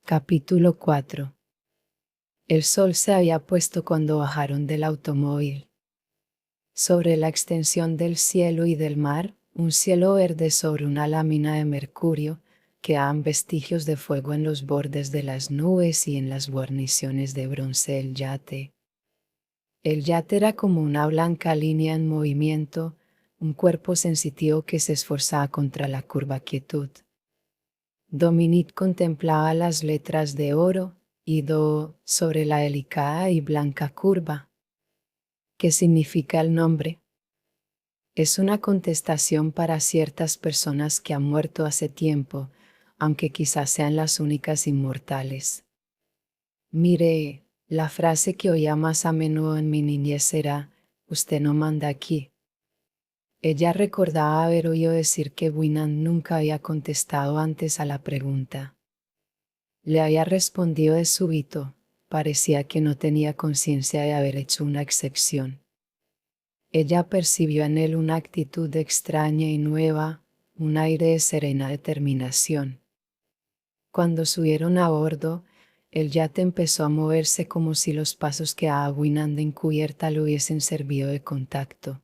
Capítulo 4. El sol se había puesto cuando bajaron del automóvil. Sobre la extensión del cielo y del mar, un cielo verde sobre una lámina de mercurio, quedaban vestigios de fuego en los bordes de las nubes y en las guarniciones de bronce del yate. El yate era como una blanca línea en movimiento, un cuerpo sensitivo que se esforzaba contra la curva quietud. Dominique contemplaba las letras de oro y do sobre la delicada y blanca curva. ¿Qué significa el nombre? Es una contestación para ciertas personas que han muerto hace tiempo, aunque quizás sean las únicas inmortales. Mire, la frase que oía más a menudo en mi niñez era, «Usted no manda aquí». Ella recordaba haber oído decir que Winand nunca había contestado antes a la pregunta. Le había respondido de súbito, parecía que no tenía conciencia de haber hecho una excepción. Ella percibió en él una actitud extraña y nueva, un aire de serena determinación. Cuando subieron a bordo, el yate empezó a moverse como si los pasos que daba Winand en cubierta le hubiesen servido de contacto.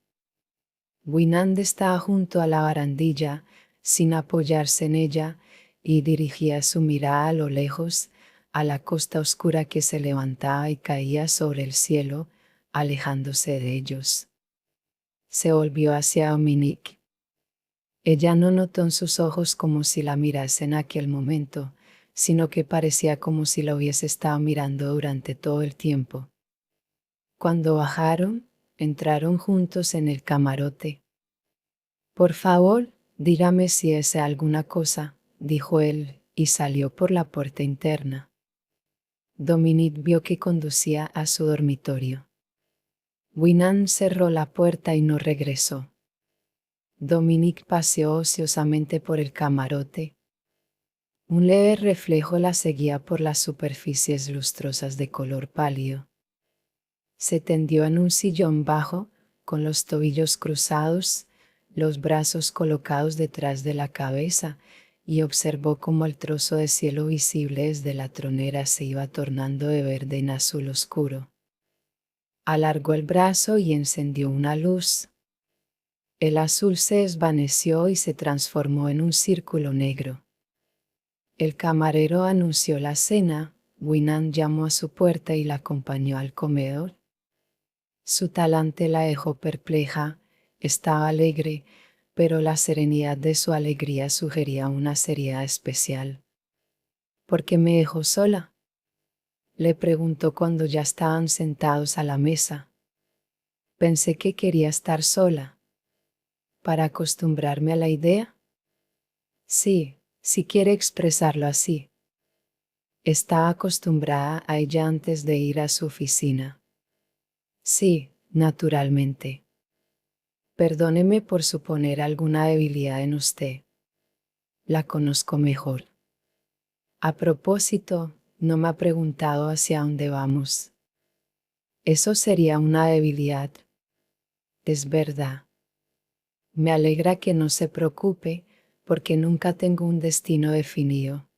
Winand estaba junto a la barandilla, sin apoyarse en ella, y dirigía su mirada a lo lejos, a la costa oscura que se levantaba y caía sobre el cielo, alejándose de ellos. Se volvió hacia Dominique. Ella no notó en sus ojos como si la mirase en aquel momento, sino que parecía como si la hubiese estado mirando durante todo el tiempo. Cuando bajaron, entraron juntos en el camarote. «Por favor, dígame si desea alguna cosa», dijo él, y salió por la puerta interna. Dominique vio que conducía a su dormitorio. Winand cerró la puerta y no regresó. Dominique paseó ociosamente por el camarote. Un leve reflejo la seguía por las superficies lustrosas de color pálido. Se tendió en un sillón bajo, con los tobillos cruzados, los brazos colocados detrás de la cabeza, y observó cómo el trozo de cielo visible desde la tronera se iba tornando de verde en azul oscuro. Alargó el brazo y encendió una luz. El azul se desvaneció y se transformó en un círculo negro. El camarero anunció la cena, Winand llamó a su puerta y la acompañó al comedor. Su talante la dejó perpleja, estaba alegre, pero la serenidad de su alegría sugería una seriedad especial. «¿Por qué me dejó sola?», le preguntó cuando ya estaban sentados a la mesa. «Pensé que quería estar sola». «¿Para acostumbrarme a la idea?». «Sí, si quiere expresarlo así». Estaba acostumbrada a ella antes de ir a su oficina. «Sí, naturalmente». «Perdóneme por suponer alguna debilidad en usted. La conozco mejor. A propósito, no me ha preguntado hacia dónde vamos». «Eso sería una debilidad». «Es verdad. Me alegra que no se preocupe, porque nunca tengo un destino definido.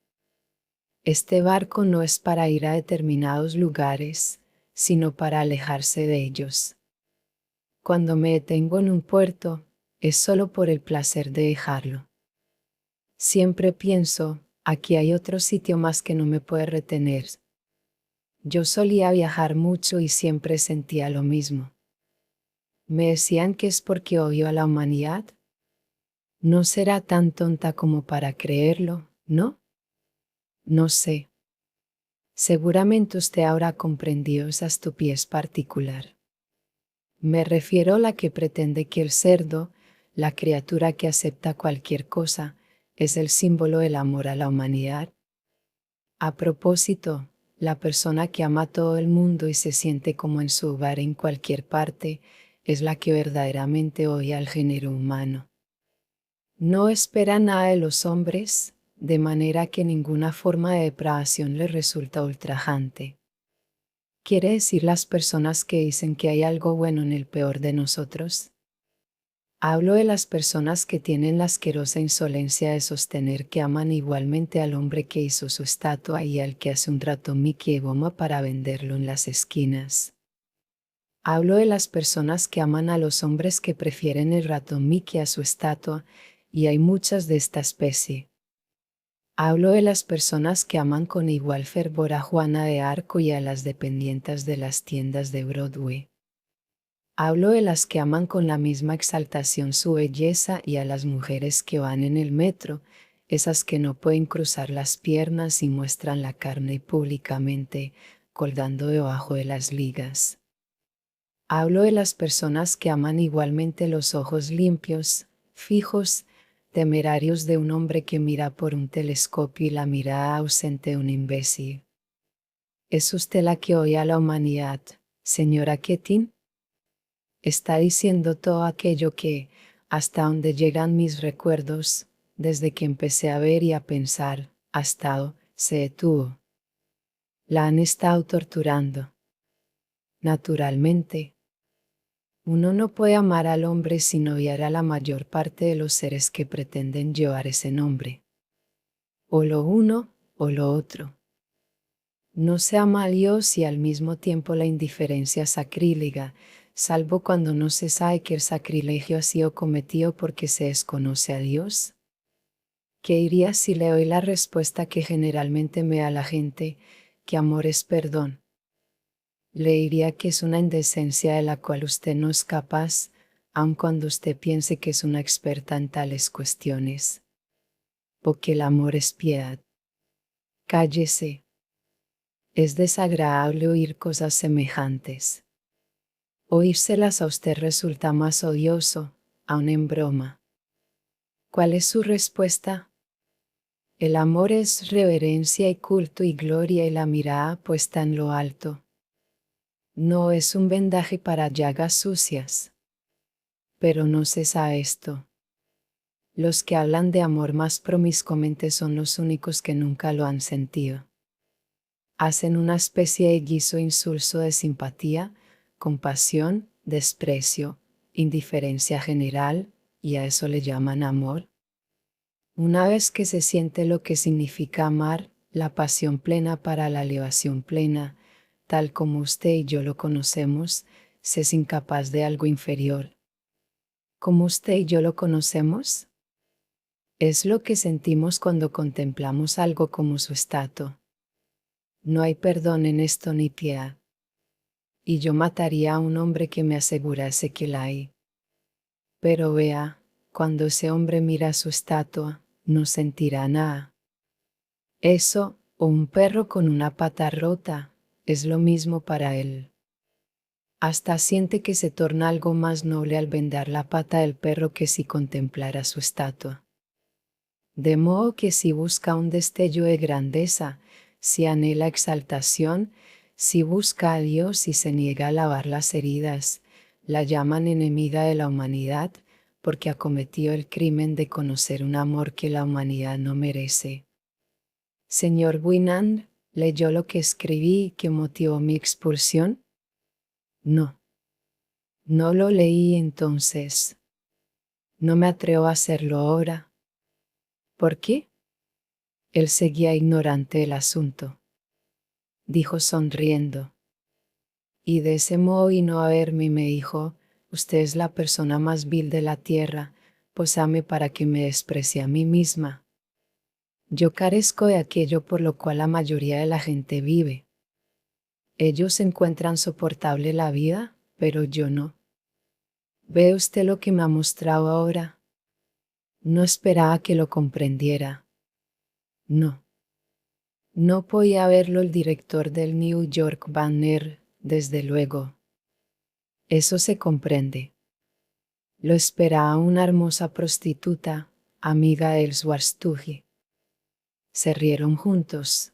Este barco no es para ir a determinados lugares, sino para alejarse de ellos. Cuando me detengo en un puerto, es solo por el placer de dejarlo. Siempre pienso, aquí hay otro sitio más que no me puede retener». Yo solía viajar mucho y siempre sentía lo mismo. Me decían que es porque odio a la humanidad. No será tan tonta como para creerlo, ¿no? No sé. Seguramente usted habrá comprendido esa estupidez particular. Me refiero a la que pretende que el cerdo, la criatura que acepta cualquier cosa, es el símbolo del amor a la humanidad. A propósito, la persona que ama a todo el mundo y se siente como en su hogar en cualquier parte, es la que verdaderamente odia al género humano. No espera nada de los hombres, de manera que ninguna forma de depravación le resulta ultrajante. ¿Quiere decir las personas que dicen que hay algo bueno en el peor de nosotros? Hablo de las personas que tienen la asquerosa insolencia de sostener que aman igualmente al hombre que hizo su estatua y al que hace un ratón Mickey y goma para venderlo en las esquinas. Hablo de las personas que aman a los hombres que prefieren el ratón Mickey a su estatua, y hay muchas de esta especie. Hablo de las personas que aman con igual fervor a Juana de Arco y a las dependientes de las tiendas de Broadway. Hablo de las que aman con la misma exaltación su belleza y a las mujeres que van en el metro, esas que no pueden cruzar las piernas y muestran la carne públicamente, colgando debajo de las ligas. Hablo de las personas que aman igualmente los ojos limpios, fijos, temerarios de un hombre que mira por un telescopio y la mirada ausente de un imbécil. ¿Es usted la que oye a la humanidad, señora Ketin? Está diciendo todo aquello que, hasta donde llegan mis recuerdos, desde que empecé a ver y a pensar, se detuvo. La han estado torturando. Naturalmente. Uno no puede amar al hombre sin odiar a la mayor parte de los seres que pretenden llevar ese nombre. O lo uno o lo otro. No se ama a Dios y al mismo tiempo la indiferencia sacrílega, salvo cuando no se sabe que el sacrilegio ha sido cometido porque se desconoce a Dios. ¿Qué diría si le doy la respuesta que generalmente me da la gente, que amor es perdón? Le diría que es una indecencia de la cual usted no es capaz, aun cuando usted piense que es una experta en tales cuestiones. O que el amor es piedad. Cállese. Es desagradable oír cosas semejantes. Oírselas a usted resulta más odioso, aun en broma. ¿Cuál es su respuesta? El amor es reverencia y culto y gloria y la mirada puesta en lo alto. No es un vendaje para llagas sucias. Pero no cesa esto. Los que hablan de amor más promiscuamente son los únicos que nunca lo han sentido. Hacen una especie de guiso insulso de simpatía, compasión, desprecio, indiferencia general, y a eso le llaman amor. Una vez que se siente lo que significa amar, la pasión plena para la elevación plena, tal como usted y yo lo conocemos, se es incapaz de algo inferior. ¿Cómo usted y yo lo conocemos? Es lo que sentimos cuando contemplamos algo como su estatua. No hay perdón en esto ni piedad. Y yo mataría a un hombre que me asegurase que la hay. Pero vea, cuando ese hombre mira su estatua, no sentirá nada. Eso, o un perro con una pata rota, es lo mismo para él. Hasta siente que se torna algo más noble al vendar la pata del perro que si contemplara su estatua. De modo que si busca un destello de grandeza, si anhela exaltación, si busca a Dios y se niega a lavar las heridas, la llaman enemiga de la humanidad porque ha cometido el crimen de conocer un amor que la humanidad no merece. Señor Winand, ¿leyó lo que escribí y que motivó mi expulsión? No. No lo leí entonces. No me atrevo a hacerlo ahora. ¿Por qué? Él seguía ignorante del asunto. Dijo sonriendo. Y de ese modo vino a verme y me dijo, usted es la persona más vil de la tierra, pues ame para que me desprecie a mí misma. Yo carezco de aquello por lo cual la mayoría de la gente vive. Ellos encuentran soportable la vida, pero yo no. ¿Ve usted lo que me ha mostrado ahora? No esperaba que lo comprendiera. No. No podía verlo el director del New York Banner, desde luego. Eso se comprende. Lo esperaba una hermosa prostituta, amiga del Schwarzenegger. Se rieron juntos.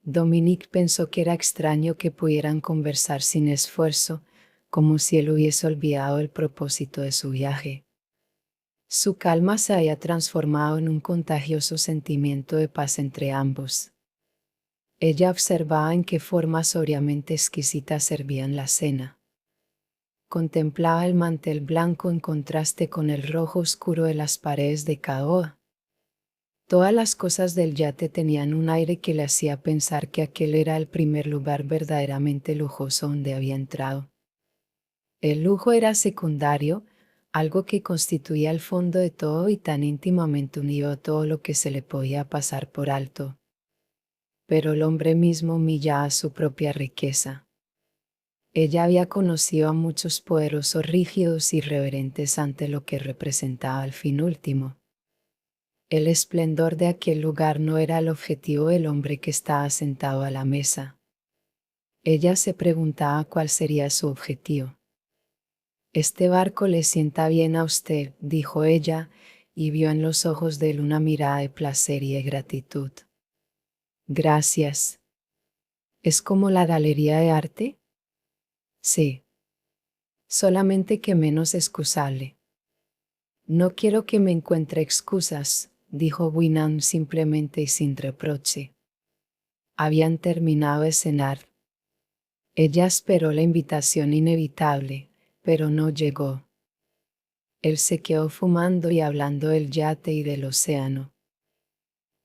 Dominique pensó que era extraño que pudieran conversar sin esfuerzo, como si él hubiese olvidado el propósito de su viaje. Su calma se había transformado en un contagioso sentimiento de paz entre ambos. Ella observaba en qué forma sobriamente exquisita servían la cena. Contemplaba el mantel blanco en contraste con el rojo oscuro de las paredes de caoba. Todas las cosas del yate tenían un aire que le hacía pensar que aquel era el primer lugar verdaderamente lujoso donde había entrado. El lujo era secundario, algo que constituía el fondo de todo y tan íntimamente unido a todo lo que se le podía pasar por alto. Pero el hombre mismo humillaba su propia riqueza. Ella había conocido a muchos poderosos rígidos y reverentes ante lo que representaba el fin último. El esplendor de aquel lugar no era el objetivo del hombre que estaba sentado a la mesa. Ella se preguntaba cuál sería su objetivo. «Este barco le sienta bien a usted», dijo ella, y vio en los ojos de él una mirada de placer y de gratitud. «Gracias». «¿Es como la galería de arte?» «Sí. Solamente que menos excusable». «No quiero que me encuentre excusas», dijo Winnan simplemente y sin reproche. Habían terminado de cenar. Ella esperó la invitación inevitable, pero no llegó. Él se quedó fumando y hablando del yate y del océano.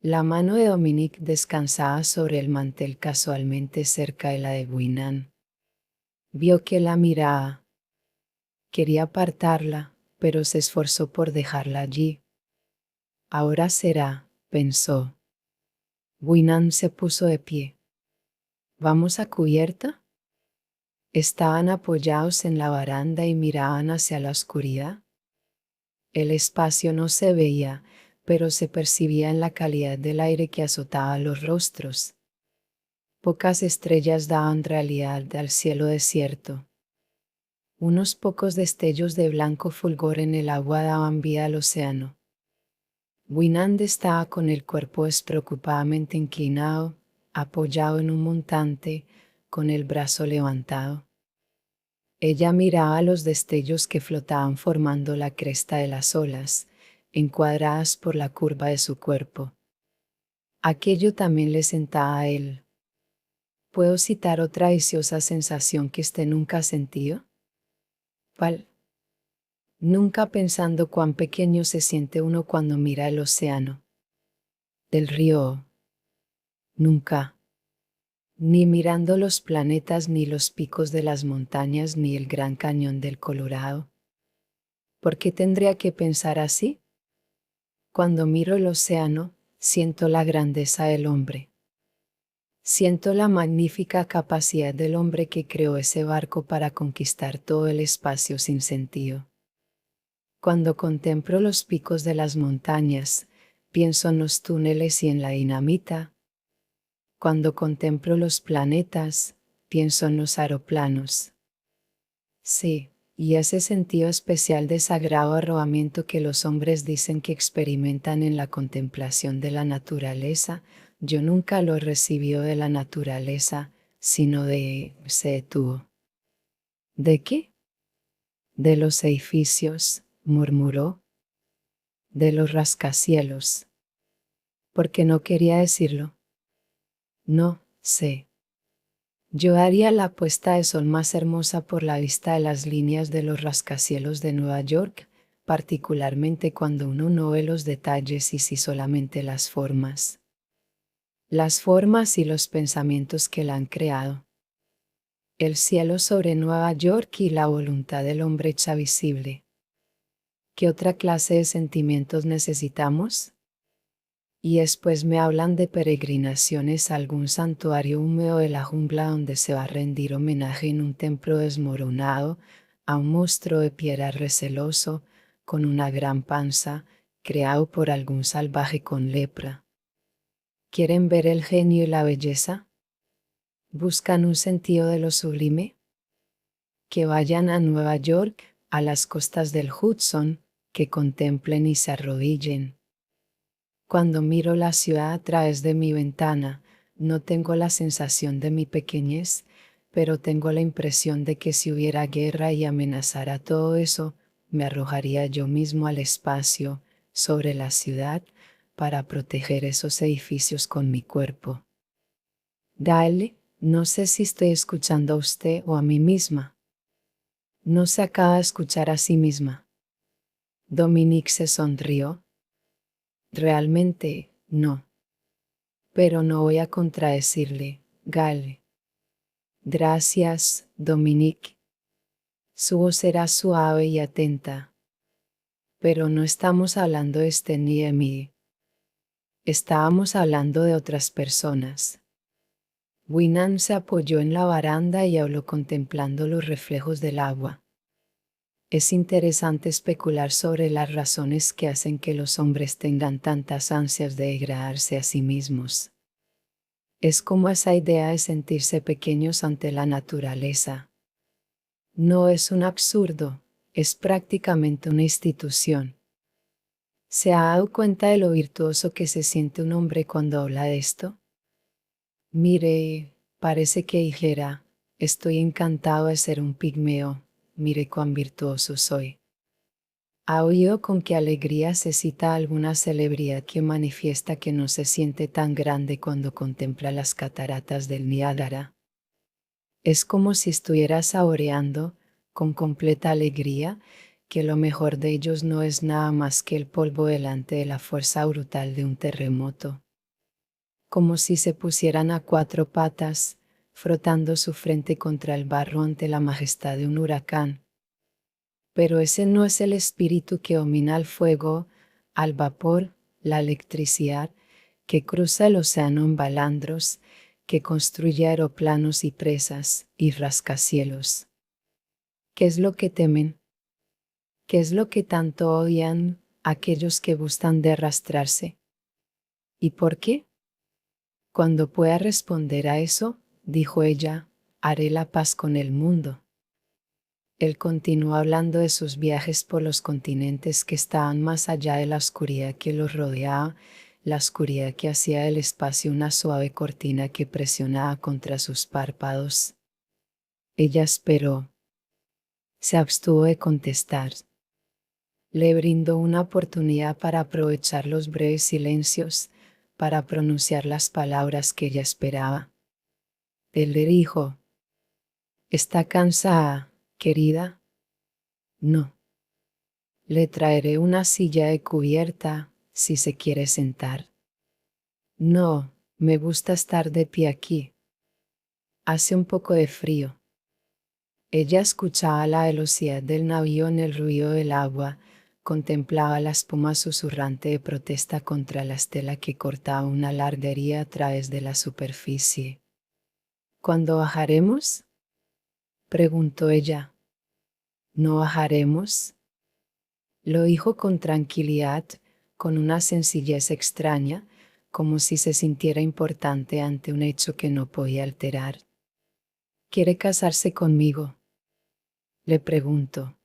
La mano de Dominique descansaba sobre el mantel casualmente cerca de la de Winnan. Vio que la miraba. Quería apartarla, pero se esforzó por dejarla allí. Ahora será, pensó. Winnan se puso de pie. ¿Vamos a cubierta? Estaban apoyados en la baranda y miraban hacia la oscuridad. El espacio no se veía, pero se percibía en la calidad del aire que azotaba los rostros. Pocas estrellas daban realidad al cielo desierto. Unos pocos destellos de blanco fulgor en el agua daban vida al océano. Winnan estaba con el cuerpo despreocupadamente inclinado, apoyado en un montante, con el brazo levantado. Ella miraba los destellos que flotaban formando la cresta de las olas, encuadradas por la curva de su cuerpo. Aquello también le sentaba a él. ¿Puedo citar otra deliciosa sensación que usted nunca ha sentido? ¿Cuál? Nunca pensando cuán pequeño se siente uno cuando mira el océano. Del río. Nunca. Ni mirando los planetas, ni los picos de las montañas, ni el Gran Cañón del Colorado. ¿Por qué tendría que pensar así? Cuando miro el océano, siento la grandeza del hombre. Siento la magnífica capacidad del hombre que creó ese barco para conquistar todo el espacio sin sentido. Cuando contemplo los picos de las montañas, pienso en los túneles y en la dinamita. Cuando contemplo los planetas, pienso en los aeroplanos. Sí, y ese sentido especial de sagrado arrobamiento que los hombres dicen que experimentan en la contemplación de la naturaleza, yo nunca lo he recibido de la naturaleza, sino de... se detuvo. ¿De qué? De los edificios, murmuró. De los rascacielos. Porque no quería decirlo. No, sé. Yo haría la puesta de sol más hermosa por la vista de las líneas de los rascacielos de Nueva York, particularmente cuando uno no ve los detalles y sí solamente las formas. Las formas y los pensamientos que la han creado. El cielo sobre Nueva York y la voluntad del hombre hecha visible. ¿Qué otra clase de sentimientos necesitamos? Y después me hablan de peregrinaciones a algún santuario húmedo de la jungla donde se va a rendir homenaje en un templo desmoronado a un monstruo de piedra receloso, con una gran panza, creado por algún salvaje con lepra. ¿Quieren ver el genio y la belleza? ¿Buscan un sentido de lo sublime? Que vayan a Nueva York, a las costas del Hudson, que contemplen y se arrodillen. Cuando miro la ciudad a través de mi ventana, no tengo la sensación de mi pequeñez, pero tengo la impresión de que si hubiera guerra y amenazara todo eso, me arrojaría yo mismo al espacio, sobre la ciudad, para proteger esos edificios con mi cuerpo. Dale, no sé si estoy escuchando a usted o a mí misma. No se acaba de escuchar a sí misma. Dominique se sonrió. Realmente, no. Pero no voy a contradecirle, Gale. Gracias, Dominique. Su voz era suave y atenta. Pero no estamos hablando de usted ni de mí. Estábamos hablando de otras personas. Winnan se apoyó en la baranda y habló contemplando los reflejos del agua. Es interesante especular sobre las razones que hacen que los hombres tengan tantas ansias de degradarse a sí mismos. Es como esa idea de sentirse pequeños ante la naturaleza. No es un absurdo, es prácticamente una institución. ¿Se ha dado cuenta de lo virtuoso que se siente un hombre cuando habla de esto? Mire, parece que dijera, estoy encantado de ser un pigmeo, mire cuán virtuoso soy. ¿Ha oído con qué alegría se cita alguna celebridad que manifiesta que no se siente tan grande cuando contempla las cataratas del Niágara? Es como si estuviera saboreando, con completa alegría, que lo mejor de ellos no es nada más que el polvo delante de la fuerza brutal de un terremoto. Como si se pusieran a cuatro patas, frotando su frente contra el barro ante la majestad de un huracán. Pero ese no es el espíritu que domina al fuego, al vapor, la electricidad, que cruza el océano en balandros, que construye aeroplanos y presas y rascacielos. ¿Qué es lo que temen? ¿Qué es lo que tanto odian aquellos que gustan de arrastrarse? ¿Y por qué? Cuando pueda responder a eso, dijo ella, haré la paz con el mundo. Él continuó hablando de sus viajes por los continentes que estaban más allá de la oscuridad que los rodeaba, la oscuridad que hacía del espacio una suave cortina que presionaba contra sus párpados. Ella esperó. Se abstuvo de contestar. Le brindó una oportunidad para aprovechar los breves silencios, para pronunciar las palabras que ella esperaba. Él le dijo, ¿está cansada, querida? No. Le traeré una silla de cubierta, si se quiere sentar. No, me gusta estar de pie aquí. Hace un poco de frío. Ella escuchaba la velocidad del navío en el ruido del agua, contemplaba la espuma susurrante de protesta contra la estela que cortaba una larga herida a través de la superficie. ¿Cuándo bajaremos?, preguntó ella. ¿No bajaremos?, lo dijo con tranquilidad, con una sencillez extraña, como si se sintiera importante ante un hecho que no podía alterar. ¿Quiere casarse conmigo?, le preguntó.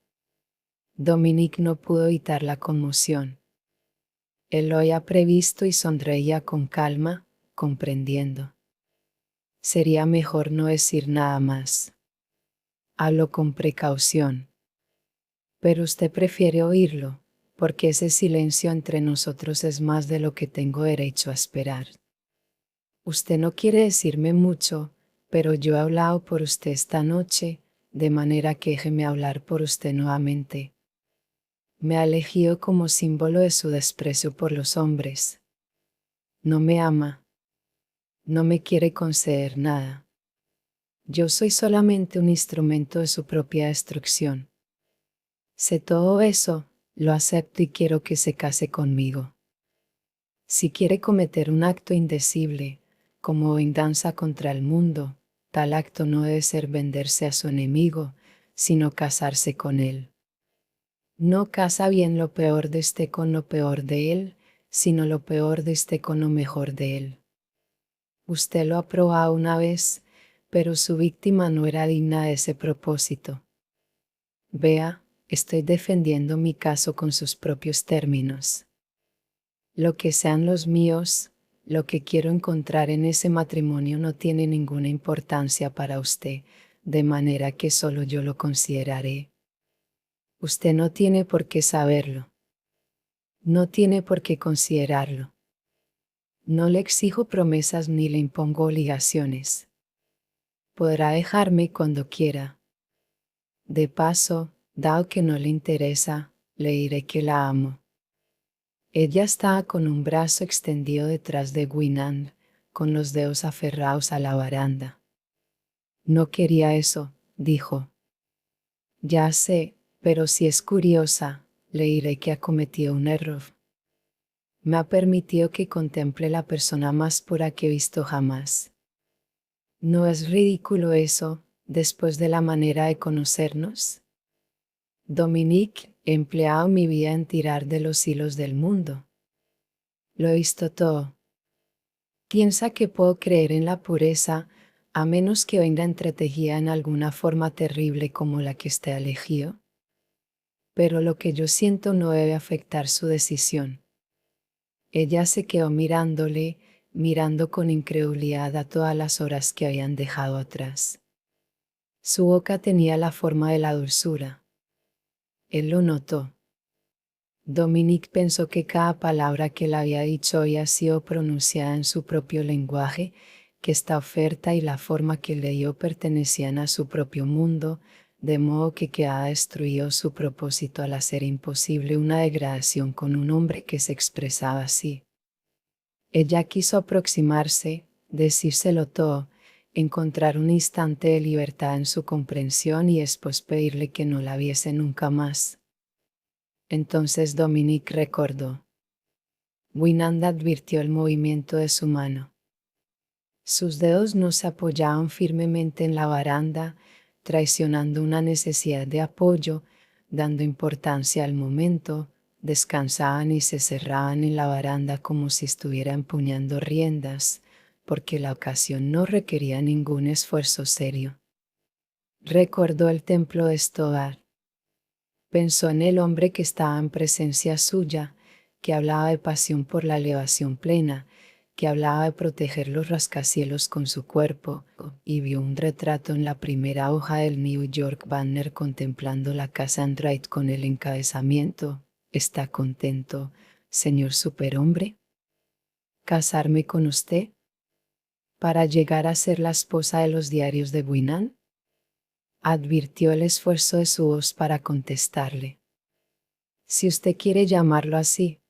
Dominique no pudo evitar la conmoción. Él lo había previsto y sonreía con calma, comprendiendo. Sería mejor no decir nada más. Habló con precaución. Pero usted prefiere oírlo, porque ese silencio entre nosotros es más de lo que tengo derecho a esperar. Usted no quiere decirme mucho, pero yo he hablado por usted esta noche, de manera que déjeme hablar por usted nuevamente. Me ha elegido como símbolo de su desprecio por los hombres. No me ama. No me quiere conceder nada. Yo soy solamente un instrumento de su propia destrucción. Sé todo eso, lo acepto y quiero que se case conmigo. Si quiere cometer un acto indecible, como venganza contra el mundo, tal acto no debe ser venderse a su enemigo, sino casarse con él. No casa bien lo peor de este con lo peor de él, sino lo peor de este con lo mejor de él. Usted lo ha probado una vez, pero su víctima no era digna de ese propósito. Vea, estoy defendiendo mi caso con sus propios términos. Lo que sean los míos, lo que quiero encontrar en ese matrimonio no tiene ninguna importancia para usted, de manera que solo yo lo consideraré. Usted no tiene por qué saberlo. No tiene por qué considerarlo. No le exijo promesas ni le impongo obligaciones. Podrá dejarme cuando quiera. De paso, dado que no le interesa, le diré que la amo. Ella estaba con un brazo extendido detrás de Gwynan, con los dedos aferrados a la baranda. No quería eso, dijo. Ya sé, pero si es curiosa, le diré que ha cometido un error. Me ha permitido que contemple la persona más pura que he visto jamás. ¿No es ridículo eso, después de la manera de conocernos? Dominique, he empleado mi vida en tirar de los hilos del mundo. Lo he visto todo. Piensa que puedo creer en la pureza, a menos que venga entretejida en alguna forma terrible como la que usted ha elegido. Pero lo que yo siento no debe afectar su decisión. Ella se quedó mirándole, mirando con incredulidad a todas las horas que habían dejado atrás. Su boca tenía la forma de la dulzura. Él lo notó. Dominique pensó que cada palabra que le había dicho había sido pronunciada en su propio lenguaje, que esta oferta y la forma que le dio pertenecían a su propio mundo, de modo que quedaba destruido su propósito al hacer imposible una degradación con un hombre que se expresaba así. Ella quiso aproximarse, decírselo todo, encontrar un instante de libertad en su comprensión y después pedirle que no la viese nunca más. Entonces Dominique recordó. Gwynan advirtió el movimiento de su mano. Sus dedos no se apoyaban firmemente en la baranda, traicionando una necesidad de apoyo, dando importancia al momento, descansaban y se cerraban en la baranda como si estuviera empuñando riendas, porque la ocasión no requería ningún esfuerzo serio. Recordó el templo de Stoddard. Pensó en el hombre que estaba en presencia suya, que hablaba de pasión por la elevación plena, que hablaba de proteger los rascacielos con su cuerpo, y vio un retrato en la primera hoja del New York Banner contemplando la casa Andrade con el encabezamiento: ¿Está contento, señor superhombre? ¿Casarme con usted? ¿Para llegar a ser la esposa de los diarios de Gwynan? Advirtió el esfuerzo de su voz para contestarle. Si usted quiere llamarlo así.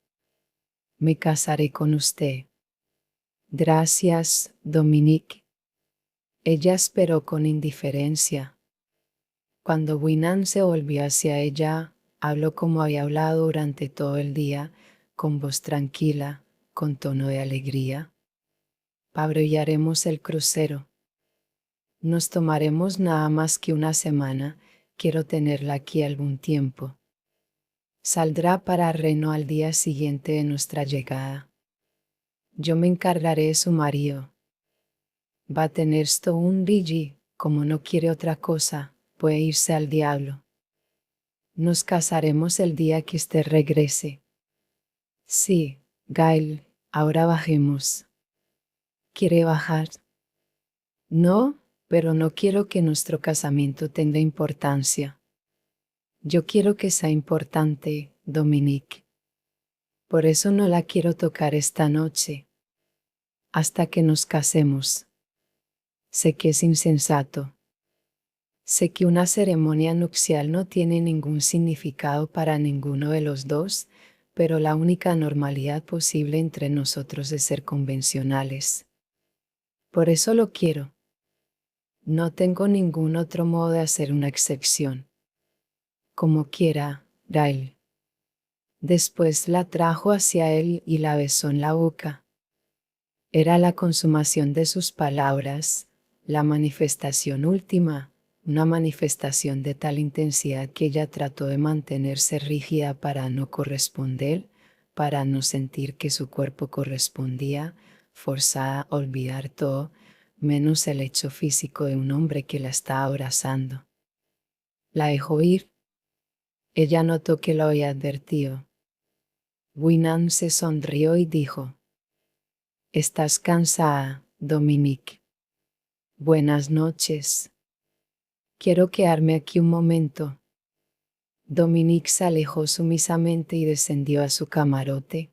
Me casaré con usted. Gracias, Dominique. Ella esperó con indiferencia. Cuando Gwynan se volvió hacia ella, habló como había hablado durante todo el día, con voz tranquila, con tono de alegría. Pabrullaremos el crucero. Nos tomaremos nada más que una semana, quiero tenerla aquí algún tiempo. Saldrá para Reno al día siguiente de nuestra llegada. Yo me encargaré de su marido. Va a tener esto un Gigi, como no quiere otra cosa, puede irse al diablo. Nos casaremos el día que usted regrese. Sí, Gail, ahora bajemos. ¿Quiere bajar? No, pero no quiero que nuestro casamiento tenga importancia. Yo quiero que sea importante, Dominique. Por eso no la quiero tocar esta noche. Hasta que nos casemos. Sé que es insensato. Sé que una ceremonia nupcial no tiene ningún significado para ninguno de los dos, pero la única normalidad posible entre nosotros es ser convencionales. Por eso lo quiero. No tengo ningún otro modo de hacer una excepción. Como quiera, Gail. Después la trajo hacia él y la besó en la boca. Era la consumación de sus palabras, la manifestación última, una manifestación de tal intensidad que ella trató de mantenerse rígida para no corresponder, para no sentir que su cuerpo correspondía, forzada a olvidar todo, menos el hecho físico de un hombre que la estaba abrazando. La dejó ir. Ella notó que lo había advertido. Gwynan se sonrió y dijo: «Estás cansada, Dominique. Buenas noches. Quiero quedarme aquí un momento». Dominique se alejó sumisamente y descendió a su camarote.